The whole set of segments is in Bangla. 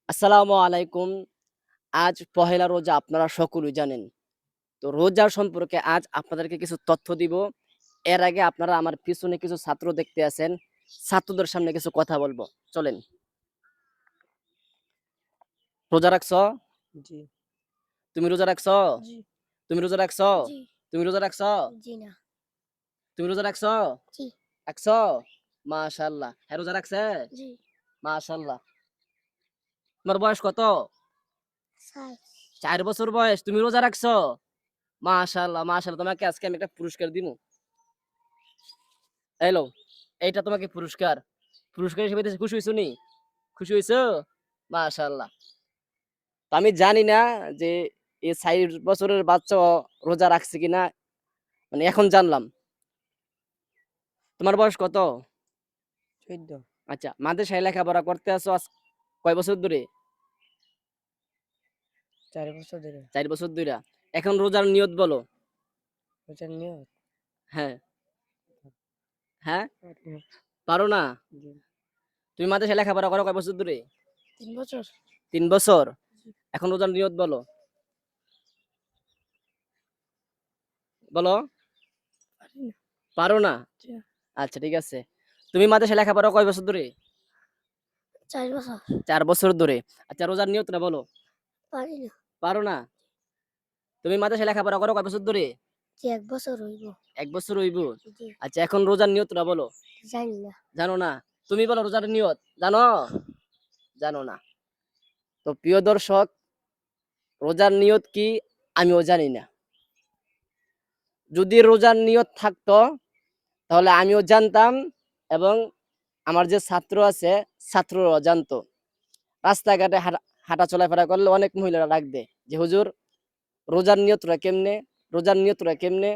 আসসালামু আলাইকুম। আজ পহেলা রোজা আপনারা সকলেই জানেন। তো রোজার সম্পর্কে আজ আপনাদেরকে কিছু তথ্য দিব। এর আগে আপনারা আমার পিছনে কিছু ছাত্র দেখতে আছেন। ছাত্রদের সামনে কিছু কথা বলবো। চলেন। রোজা রাখছো? জি, তুমি রোজা রাখছো? জি, তুমি রোজা রাখছো? জি, তুমি রোজা রাখছো? জি না, তুমি রোজা রাখছো? জি, রাখছো? মাশাআল্লাহ। হ্যাঁ, রোজা রাখছে? জি, মাশাআল্লাহ। তোমার বয়স কত? সাই, ৪ বছর বয়স। তুমি রোজা রাখছো? মাশাআল্লাহ, মাশাআল্লাহ। তোমাকে আজকে আমি একটা পুরস্কার দিমু। হ্যালো, এইটা তোমাকে পুরস্কার। পুরস্কার হিসেবে দিয়েছে, খুশি হইছো নি? খুশি হইছো? মাশাআল্লাহ। তো আমি জানি না যে এই ৪ বছরের বাচ্চা রোজা রাখছে কিনা, মানে এখন জানলাম। তোমার বয়স কত? 14, আচ্ছা, মাদ্রাসায় লেখাপড়া করতে আছো কয় বছর ধরে? 4 বছর ধরে। ৪ বছর ধইরা। এখন রোজার নিয়ত বলো। রোজার নিয়ত? হ্যাঁ, হ্যাঁ? পারি না। পারো না? জি, তুমি মাদ্রাসায় লেখাপড়া করো কয় বছর ধরে? 3 বছর? ৩ বছর। জি, এখন রোজার নিয়ত বলো। বলো। পারি না। পারো না? জি, আচ্ছা, ঠিক আছে। তুমি মাদ্রাসায় লেখাপড়া কয় বছর ধরে? 4 বছর? ৪ বছর ধরে। আচ্ছা, রোজার নিয়তটা বলো। পারি না। পারো না? তুমি মাদ্রাসায় লেখাপড়া করো কয় বছর ধরে? জি, 1 বছর হইব। ১ বছর হইব। জি, আচ্ছা, এখন রোজার নিয়তটা বলো। জানি না। জানো না? তুমি বলো রোজার নিয়ত। জানো? জানো না। তো প্রিয় দর্শক, রোজার নিয়ত কি আমিও জানি না। যদি রোজার নিয়ত থাকতো তাহলে আমিও জানতাম, এবং আমার যে ছাত্র আছে ছাত্ররাও জানতো। রাস্তাঘাটে হাঁটা চলাফেরা করলে অনেক মহিলারা রাখবে যে হুজুর রোজার নিয়তটা কেমনে? রোজার নিয়তটা কেমনে?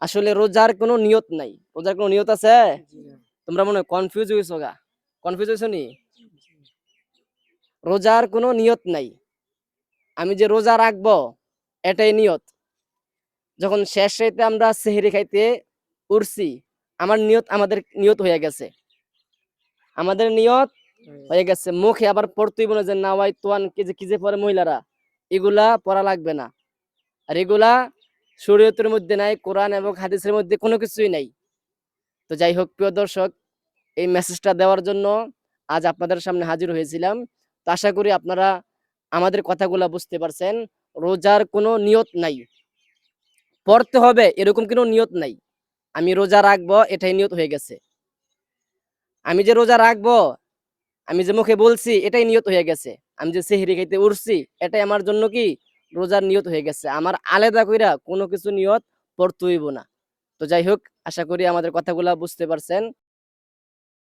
আসলে রোজার কোনো নিয়ত নাই। রোজার কোনো নিয়ত আছে? জি না। তোমরা মনে হয় কনফিউজ হইছো গা। কনফিউজ হইছো নি? জি, রোজার কোনো নিয়ত নাই। আমি যে রোজা রাখবো এটাই নিয়ত। যখন শেষ রাইতে আমরা সেহরি খাইতে উঠছি, আমাদের নিয়ত হয়ে গেছে। আমাদের নিয়ত হয়ে গেছে। মুখে আবার পড়তেই বলে যে নাওয়াই তোয়ান কি যে পরে মহিলারা, এগুলা পড়া লাগবে না। আর এগুলা শরীয়তের মধ্যে নাই, কোরআন এবং হাদিসের মধ্যে কোনো কিছুই নাই। তো যাই হোক প্রিয় দর্শক, এই মেসেজটা দেওয়ার জন্য আজ আপনাদের সামনে হাজির হয়েছিলাম। তো আশা করি আপনারা আমাদের কথাগুলা বুঝতে পারছেন। রোজার কোনো নিয়ত নাই। পড়তে হবে এরকম কোনো নিয়ত নাই। আমি রোজা রাখবো এটাই নিয়ত হয়ে গেছে। আমি যে রোজা রাখবো, আমি যে মুখে বলছি এটাই নিয়ত হয়ে গেছে। আমি যে সেহরি খাইতে উঠছি এটাই আমার জন্য কি রোজার নিয়ত হয়ে গেছে। আমার আলাদা কইরা কোনো কিছু নিয়ত পড়তে হইব না। তো যাই হোক, আশা করি আমাদের কথাগুলা বুঝতে পারছেন।